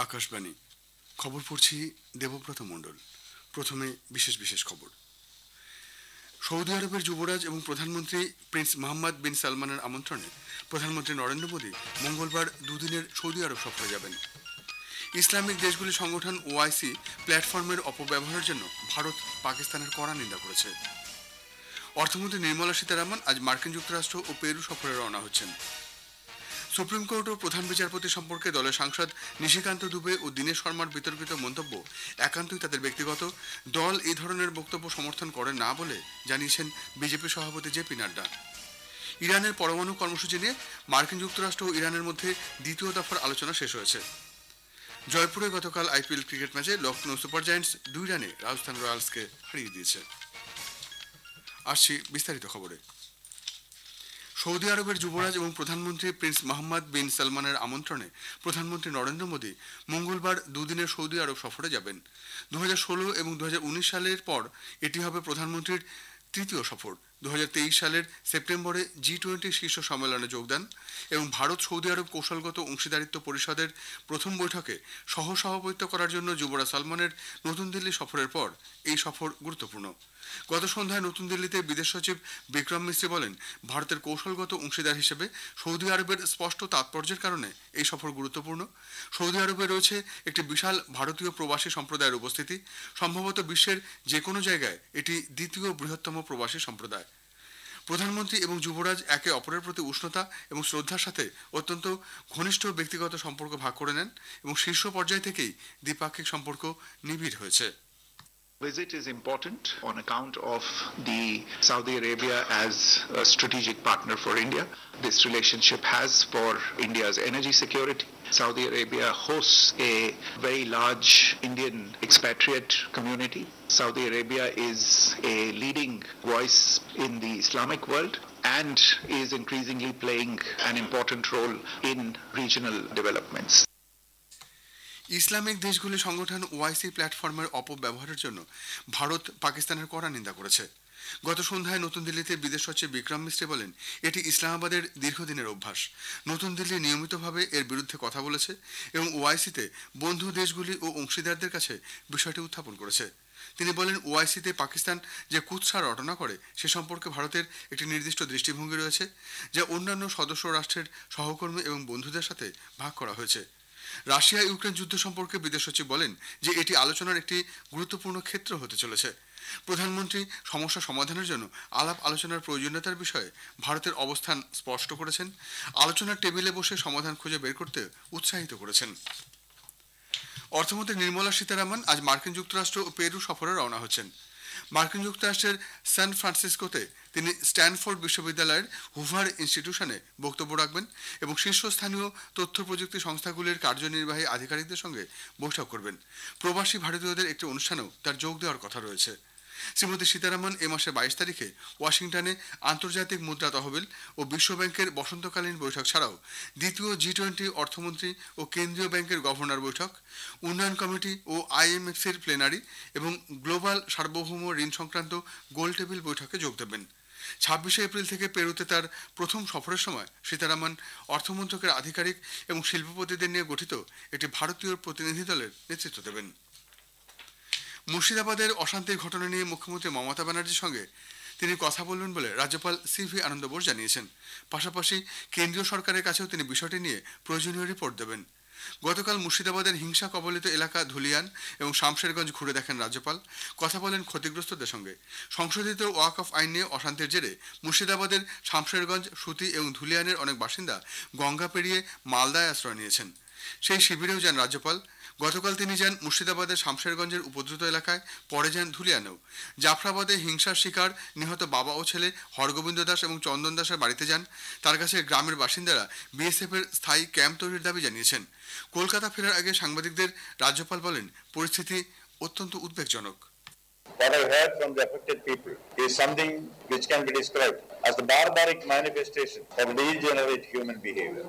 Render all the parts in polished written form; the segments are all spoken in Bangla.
আকাশবাণী খবর পড়ছি দেবব্রত মণ্ডল। প্রথমে বিশেষ বিশেষ খবর। সৌদি আরবের যুবরাজ এবং প্রধানমন্ত্রী প্রিন্স মোহাম্মদ বিন সালমানের আমন্ত্রণে প্রধানমন্ত্রী নরেন্দ্র মোদী মঙ্গলবার দুদিনের সৌদি আরব সফরে যাবেন। ইসলামিক দেশগুলি সংগঠন ওআইসি প্ল্যাটফর্মের অপব্যবহারের জন্য ভারত পাকিস্তানের কড়া নিন্দা করেছে। অর্থমন্ত্রী নির্মলা সীতারামন আজ মার্কিন যুক্তরাষ্ট্র ও পেরু সফরে রওনা হচ্ছেন। সুপ্রিম কোর্ট ও প্রধান বিচারপতি সম্পর্কে দলের সাংসদ নিশিকান্ত দুবে ও দীনেশ শর্মার বিতর্কিত মন্তব্য একান্তই তাদের ব্যক্তিগত। দল এই ধরনের বক্তব্য সমর্থন করে না বলে জানিয়েছেন বিজেপি সভাপতি জেপি নাড্ডা। ইরানের পরমাণু কর্মসূচি নিয়ে মার্কিন যুক্তরাষ্ট্র ও ইরানের মধ্যে দ্বিতীয় দফার আলোচনা শেষ হয়েছে। জয়পুরে গতকাল আইপিএল ক্রিকেট ম্যাচে লখনৌ সুপার জায়ান্টস 2 রানে রাজস্থান রয়্যালসকে হারিয়ে দিয়েছে। আসছি বিস্তারিত খবরে। সৌদি আরবের যুবরাজ এবং প্রধানমন্ত্রী প্রিন্স মোহাম্মদ বিন সালমানের আমন্ত্রণে প্রধানমন্ত্রী নরেন্দ্র মোদী মঙ্গলবার দুদিনের সৌদি আরব সফরে যাবেন। 2016 এবং 2019 সালের পর এটি হবে প্রধানমন্ত্রীর তৃতীয় সফর। 2023 সালের সেপ্টেম্বরে G20 শীর্ষ সম্মেলনে যোগদান এবং ভারত সৌদি আরব কৌশলগত অংশীদারিত্ব পরিষদের প্রথম বৈঠকে সহসভাপতিত্ব করার জন্য যুবরাজ সালমানের নতুন দিল্লি সফরের পর এই সফর গুরুত্বপূর্ণ। গত সন্ধ্যায় নতুন দিল্লিতে বিদেশ সচিব বিক্রম মিস্ত্রি বলেন, ভারতের কৌশলগত অংশীদার হিসেবে সৌদি আরবের স্পষ্ট তাৎপর্যের কারণে এই সফর গুরুত্বপূর্ণ। সৌদি আরবে রয়েছে একটি বিশাল ভারতীয় প্রবাসী সম্প্রদায়ের উপস্থিতি। সম্ভবত বিশ্বের যে কোনো জায়গায় এটি দ্বিতীয় বৃহত্তম প্রবাসী সম্প্রদায়। প্রধানমন্ত্রী এবং যুবরাজ একে অপরের প্রতি উষ্ণতা এবং শ্রদ্ধার সাথে অত্যন্ত ঘনিষ্ঠ ব্যক্তিগত সম্পর্ক ভাগ করে নেন এবং শীর্ষ পর্যায় থেকেই দ্বিপাক্ষিক সম্পর্ক নিবিড় হয়েছে। Visit is important on account of the Saudi Arabia as a strategic partner for India. This relationship has for India's energy security. Saudi Arabia hosts a very large Indian expatriate community. Saudi Arabia is a leading voice in the Islamic world and is increasingly playing an important role in regional developments. Islamic দেশগুলি সংগঠন ওআইসি প্ল্যাটফর্মের অপব্যবহারের জন্য ভারত পাকিস্তানের কড়া নিন্দা করেছে। গত সন্ধ্যায় নতুন দিল্লিতে বিদেশ সচিব বিক্রম মিস্ত্রি বলেন, এটি ইসলামাবাদের দীর্ঘদিনের অভ্যাস। নতুন দিল্লি নিয়মিতভাবে এর বিরুদ্ধে কথা বলেছে এবং ওআইসিতে বন্ধু দেশগুলি ও অংশীদারদের কাছে বিষয়টি উত্থাপন করেছে। তিনি বলেন, ওআইসিতে পাকিস্তান যে কুৎসা রটনা করে সে সম্পর্কে ভারতের একটি নির্দিষ্ট দৃষ্টিভঙ্গি রয়েছে, যা অন্যান্য সদস্য রাষ্ট্রের সহকর্মী এবং বন্ধুদের সাথে ভাগ করা হয়েছে। রাশিয়া ইউক্রেন যুদ্ধ সম্পর্কে বিদেশ সচিব বলেন যে এটি আলোচনার একটি গুরুত্বপূর্ণ ক্ষেত্র হতে চলেছে। প্রধানমন্ত্রী সমস্যা সমাধানের জন্য আলাপ আলোচনার প্রয়োজনীয়তার বিষয়ে ভারতের অবস্থান স্পষ্ট করেছেন। আলোচনার টেবিলে বসে সমাধান খুঁজে বের করতে উৎসাহিত করেছেন। অর্থমন্ত্রী নির্মলা সীতারামন আজ মার্কিন যুক্তরাষ্ট্র ও পেরু সফরে রওনা হচ্ছেন। মার্কিন যুক্তরাষ্ট্রের সান ফ্রান্সিসকোতে তিনি স্ট্যানফোর্ড বিশ্ববিদ্যালয়ের হুভার ইনস্টিটিউশনে বক্তব্য রাখবেন এবং শীর্ষস্থানীয় তথ্য প্রযুক্তি সংস্থাগুলির কার্যনির্বাহী আধিকারিকদের সঙ্গে বৈঠক করবেন। প্রবাসী ভারতীয়দের একটি অনুষ্ঠানেও তার যোগ দেওয়ার কথা রয়েছে। শ্রীমতী সীতারামন এ মাসের 22 তারিখে ওয়াশিংটনে আন্তর্জাতিক মুদ্রা তহবিল ও বিশ্বব্যাংকের বসন্তকালীন বৈঠক ছাড়াও দ্বিতীয় G20 অর্থমন্ত্রী ও কেন্দ্রীয় ব্যাংকের গভর্নর বৈঠক, উন্নয়ন কমিটি ও IMFর প্লেনারি এবং গ্লোবাল সার্বভৌম ঋণ সংক্রান্ত গোল টেবিল বৈঠকে যোগ দেবেন। 26 এপ্রিল থেকে পেরুতে তার প্রথম সফরের সময় সীতারামন অর্থমন্ত্রকের আধিকারিক এবং শিল্পপতিদের নিয়ে গঠিত একটি ভারতীয় প্রতিনিধি দলের নেতৃত্ব দেবেন। মুর্শিদাবাদের অশান্তির ঘটনা নিয়ে মুখ্যমন্ত্রী মমতা ব্যানার্জির সঙ্গে তিনি কথা বলবেন বলে রাজ্যপাল CV আনন্দ বোস জানিয়েছেন। পাশাপাশি কেন্দ্রীয় সরকারের কাছেও তিনি বিষয়টি নিয়ে প্রয়োজনীয় রিপোর্ট দেবেন। গতকাল মুর্শিদাবাদের হিংসা কবলিত এলাকা ধুলিয়ান এবং শামশেরগঞ্জ ঘুরে দেখেন রাজ্যপাল, কথা বলেন ক্ষতিগ্রস্তদের সঙ্গে। সংশোধিত ওয়াকফ আইন নিয়ে অশান্তির জেরে মুর্শিদাবাদের শামশেরগঞ্জ, সুতি এবং ধুলিয়ানের অনেক বাসিন্দা গঙ্গা পেরিয়ে মালদায় আশ্রয় নিয়েছেন। সেই শিবিরেও যান রাজ্যপাল। গতকাল তিনি যান মুর্শিদাবাদের শামশেরগঞ্জের উপদ্রুত এলাকায়, পরে যান ধুলিয়ানেও। জাফরাবাদে হিংসার শিকার নিহত বাবা ও ছেলে হরগোবিন্দ দাস এবং চন্দন দাসের বাড়িতে যান। তার কাছে গ্রামের বাসিন্দারা BSFের স্থায়ী ক্যাম্প তৈরির দাবি জানিয়েছেন। কলকাতা ফেরার আগে সাংবাদিকদের রাজ্যপাল বলেন, পরিস্থিতি অত্যন্ত উদ্বেগজনক। What I heard from the affected people is something which can be described as the barbaric manifestation of degenerate human behavior.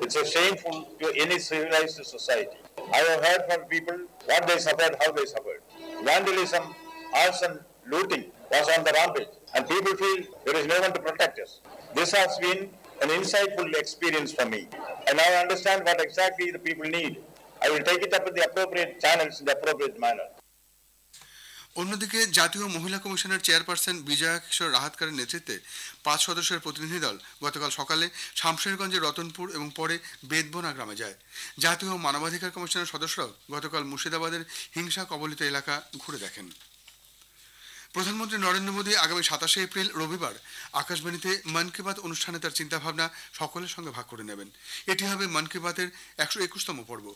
It's a shameful to any civilized society. I have heard from people what they suffered, how they suffered. Vandalism, arson, looting was on the rampage, and people feel there is no one to protect us. This has been an insightful experience for me, and I understand what exactly the people need. I will take it up with the appropriate channels in the appropriate manner. অন্যদিকে জাতীয় মহিলা কমিশনের চেয়ারপারসন বিজয়া কিশোর রাহাতকারের নেতৃত্বে 5 সদস্যের প্রতিনিধি দল গতকাল সকালে শামশেরগঞ্জের রতনপুর এবং পরে বেদবোনা গ্রামে যায়। জাতীয় মানবাধিকার কমিশনের সদস্যরাও গতকাল মুর্শিদাবাদের হিংসা কবলিত এলাকা ঘুরে দেখেন। প্রধানমন্ত্রী নরেন্দ্র মোদী আগামী 27 এপ্রিল রবিবার আকাশবাণীতে মন কি বাত অনুষ্ঠানে তার চিন্তাভাবনা সকলের সঙ্গে ভাগ করে নেবেন। এটি হবে মন কি বাতের 121তম পর্ব।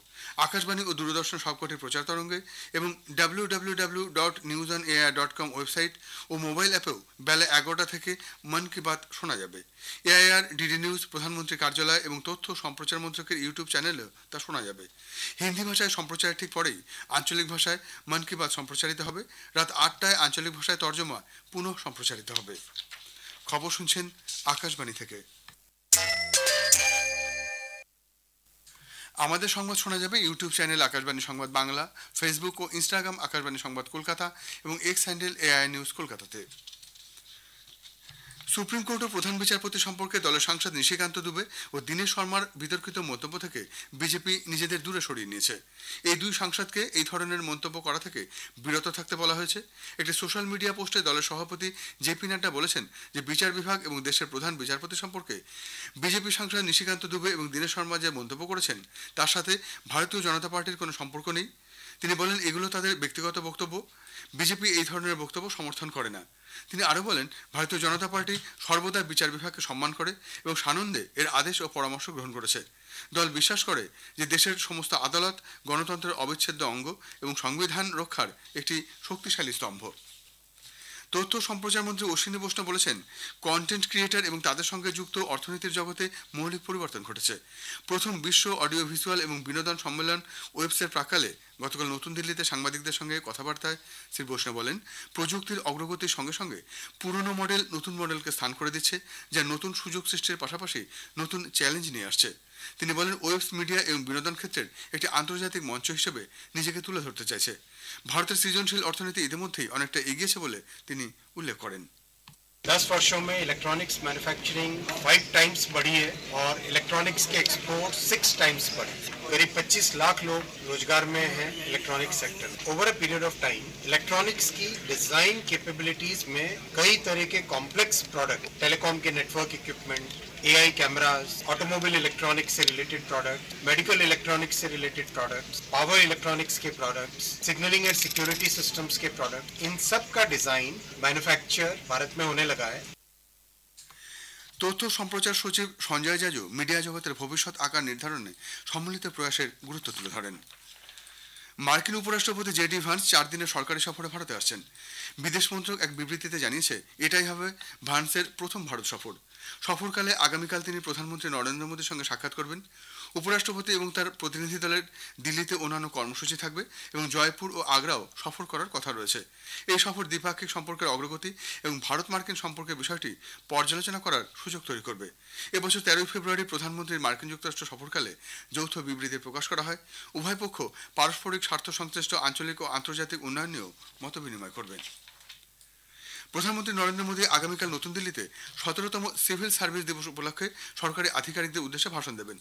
আকাশবাণী ও দূরদর্শন সবকটি প্রচার তরঙ্গে এবং www.newsonair.com ওয়েবসাইট ও মোবাইল অ্যাপেও বেলা 11টা থেকে মন কি বাত শোনা যাবে। এআইআর, ডিডি নিউজ, প্রধানমন্ত্রী কার্যালয় এবং তথ্য সম্প্রচার মন্ত্রকের ইউটিউব চ্যানেলেও তা শোনা যাবে। হিন্দি ভাষায় সম্প্রচারের ঠিক পরেই আঞ্চলিক ভাষায় মন কি বাত সম্প্রচারিত হবে। রাত 8টায় আঞ্চলিক ভাষায় তর্জমা পুনঃ সম্প্রচারিত হবে। খবর শুনছেন আকাশবাণী থেকে। আমাদের সংবাদ শোনা যাবে ইউটিউব চ্যানেল আকাশবাণী সংবাদ বাংলা, ফেসবুক ও ইনস্টাগ্রাম আকাশবাণী সংবাদ কলকাতা এবং এক্স হ্যান্ডেল এআই নিউজ কলকাতাতে। সুপ্রিম কোর্টের প্রধান বিচারপতি সম্পর্কে দলের সাংসদ নিশিকান্ত দুবে ও দীনেশ শর্মার বিতর্কিত মন্তব্য থেকে বিজেপি নিজেদের দূরে সরিয়ে নিয়েছে। এই দুই সাংসদকে এই ধরনের মন্তব্য করা থেকে বিরত থাকতে বলা হয়েছে। একটি সোশ্যাল মিডিয়া পোস্টে দলের সভাপতি জেপি নাড্ডা বলেছেন যে বিচার বিভাগ এবং দেশের প্রধান বিচারপতি সম্পর্কে বিজেপি সাংসদ নিশিকান্ত দুবে এবং দীনেশ শর্মা যে মন্তব্য করেছেন তার সাথে ভারতীয় জনতা পার্টির কোনো সম্পর্ক নেই। তিনি বলেন এগুলো তাদের ব্যক্তিগত বক্তব্য, বিজেপি এই ধরনের বক্তব্য সমর্থন করে না। তিনি আরও বলেন ভারতীয় জনতা পার্টি সর্বদা বিচার বিভাগকে সম্মান করে এবং সানন্দে এর আদেশ ও পরামর্শ গ্রহণ করেছে। দল বিশ্বাস করে যে দেশের সমস্ত আদালত গণতন্ত্রের অবিচ্ছেদ্য অঙ্গ এবং সংবিধান রক্ষার একটি শক্তিশালী স্তম্ভ। তথ্য সম্প্রচার মন্ত্রী অশ্বিনী বৈষ্ণব বলেছেন কন্টেন্ট ক্রিয়েটর এবং তাদের সঙ্গে যুক্ত অর্থনীতির জগতে মৌলিক পরিবর্তন ঘটেছে। প্রথম বিশ্ব অডিও ভিজুয়াল এবং বিনোদন সম্মেলন ওয়েবসের প্রাক্কালে গতকাল নতুন দিল্লিতে সাংবাদিকদের সঙ্গে কথাবার্তায় শ্রী বৈষ্ণব বলেন প্রযুক্তির অগ্রগতির সঙ্গে সঙ্গে পুরনো মডেল নতুন মডেলকে স্থান করে দিচ্ছে, যা নতুন সুযোগ সৃষ্টির পাশাপাশি নতুন চ্যালেঞ্জ নিয়ে আসছে। তিনি বলেন ওয়েবস মিডিয়া এবং বিনোদন ক্ষেত্রের একটি আন্তর্জাতিক মঞ্চ হিসেবে নিজেকে তুলে ধরতে চাইছে। ভারতের সৃজনশীল অর্থনীতি ইতিমধ্যেই অনেকটা এগিয়েছে বলে তিনি উল্লেখ করেন। 10 वर्षों में इलेक्ट्रॉनिक्स मैन्युफैक्चरिंग 5 टाइम्स बढ़ी है और इलेक्ट्रॉनिक्स के एक्सपोर्ट 6 टाइम्स बढ़े। करीब 25 लाख लोग रोजगार में हैं इलेक्ट्रॉनिक्स सेक्टर में। Over a period of time electronics की डिजाइन कैपेबिलिटीज में कई तरह के कॉम्प्लेक्स प्रोडक्ट, टेलीकॉम के network equipment, AI cameras, automobile electronics से रिलेटेड प्रोडक्ट, मेडिकल इलेक्ट्रॉनिक्स से रिलेटेड प्रोडक्ट्स, पावर इलेक्ट्रॉनिक्स के products, signalling and security systems के प्रोडक्ट, इन सब का डिजाइन मैन्युफैक्चर भारत में होने लगा है। তথ্য সম্প্রচার সচিব সঞ্জয় জাজু মিডিয়া জগতের ভবিষ্যৎ আকার নির্ধারণে সম্মিলিত প্রয়াসের গুরুত্ব তুলে ধরেন। মার্কিন উপরাষ্ট্রপতি জেডি ভান্স 4 দিনের সরকারি সফরে ভারতে আসছেন। বিদেশ মন্ত্রক এক বিবৃতিতে জানিয়েছে এটাই হবে ভান্সের প্রথম ভারত সফর। সফরকালে আগামীকাল তিনি প্রধানমন্ত্রী নরেন্দ্র মোদীর সঙ্গে সাক্ষাৎ করবেন। উপরাষ্ট্রপতি এবং তার প্রতিনিধি দলের দিল্লিতে অন্যান্য কর্মসূচি থাকবে এবং জয়পুর ও আগ্রাও সফর করার কথা রয়েছে। এই সফর দ্বিপাক্ষিক সম্পর্কের অগ্রগতি এবং ভারত মার্কিন সম্পর্কের বিষয়টি পর্যালোচনা করার সুযোগ তৈরি করবে। এবছর 13 ফেব্রুয়ারি প্রধানমন্ত্রীর মার্কিন যুক্তরাষ্ট্র সফরকালে যৌথ বিবৃতি প্রকাশ করা হয়। উভয় পক্ষ পারস্পরিক স্বার্থ সংশ্লিষ্ট আঞ্চলিক ও আন্তর্জাতিক উন্নয়ন নিয়েও মতবিনিময় করবে। প্রধানমন্ত্রী নরেন্দ্র মোদী আগামীকাল নতুন দিল্লিতে 17তম সিভিল সার্ভিস দিবস উপলক্ষে সরকারি আধিকারিকদের উদ্দেশ্যে ভাষণ দেবেন।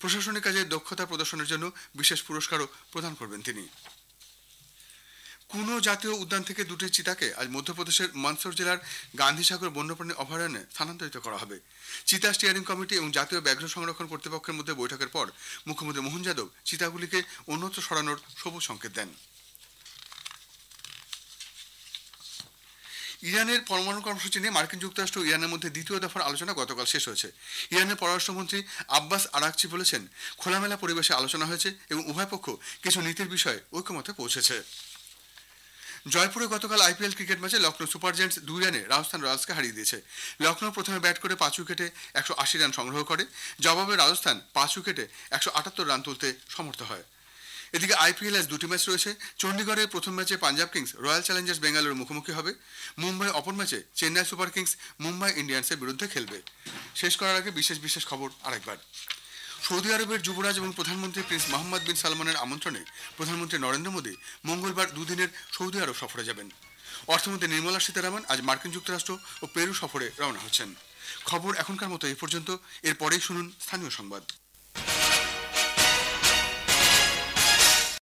প্রশাসনিক কাজে দক্ষতা প্রদর্শনের জন্য বিশেষ পুরস্কারও প্রদান করবেন তিনি। কুনো জাতীয় উদ্যান থেকে 2টি চিতাকে আজ মধ্যপ্রদেশের মন্দসৌর জেলার গান্ধীসাগর বন্যপ্রাণী অভয়ারণ্যে স্থানান্তরিত করা হবে। চিতা স্টিয়ারিং কমিটি এবং জাতীয় ব্যাঘ্র সংরক্ষণ কর্তৃপক্ষের মধ্যে বৈঠকের পর মুখ্যমন্ত্রী মোহন যাদব চিতাগুলিকে অন্যত্র সরানোর সবুজ সংকেত দেন। ইরানের পরমাণু কর্মসূচি নিয়ে মার্কিন যুক্তরাষ্ট্র ও ইরানের মধ্যে দ্বিতীয় দফার আলোচনা গতকাল শেষ হয়েছে। ইরানের পররাষ্ট্রমন্ত্রী আব্বাস আরাকচি বলেছেন খোলামেলা পরিবেশে আলোচনা হয়েছে এবং উভয় পক্ষ কিছু নীতির বিষয়ে ঐকমত্যে পৌঁছেছে। জয়পুরে গতকাল আইপিএল ক্রিকেট ম্যাচে লখনৌ সুপার জায়ান্টস 2 রানে রাজস্থান রয়্যালসকে হারিয়ে দিয়েছে। লখনৌ প্রথমে ব্যাট করে 5 উইকেটে 180 রান সংগ্রহ করে। জবাবে রাজস্থান 5 উইকেটে 178 রান তুলতে সমর্থ হয়। এদিকে আইপিএল আজ 2টি ম্যাচ রয়েছে। চণ্ডীগড়ের প্রথম ম্যাচে পাঞ্জাব কিংস রয়্যাল চ্যালেঞ্জার্স বেঙ্গালুরুর মুখোমুখি হবে। মুম্বাই অপর ম্যাচে চেন্নাই সুপার কিংস মুম্বাই ইন্ডিয়ান্সের বিরুদ্ধে খেলবে। শেষ করার আগে বিশেষ খবর আরেকবার। সৌদি আরবের যুবরাজ এবং প্রধানমন্ত্রী প্রিন্স মোহাম্মদ বিন সালমানের আমন্ত্রণে প্রধানমন্ত্রী নরেন্দ্র মোদী মঙ্গলবার 2 দিনের সৌদি আরব সফরে যাবেন। অর্থমন্ত্রী নির্মলা সীতারামন আজ মার্কিন যুক্তরাষ্ট্র ও পেরু সফরে রওনা হচ্ছেন। খবর এখনকার মতো এই পর্যন্ত। এরপরেই শুনুন স্থানীয় সংবাদ।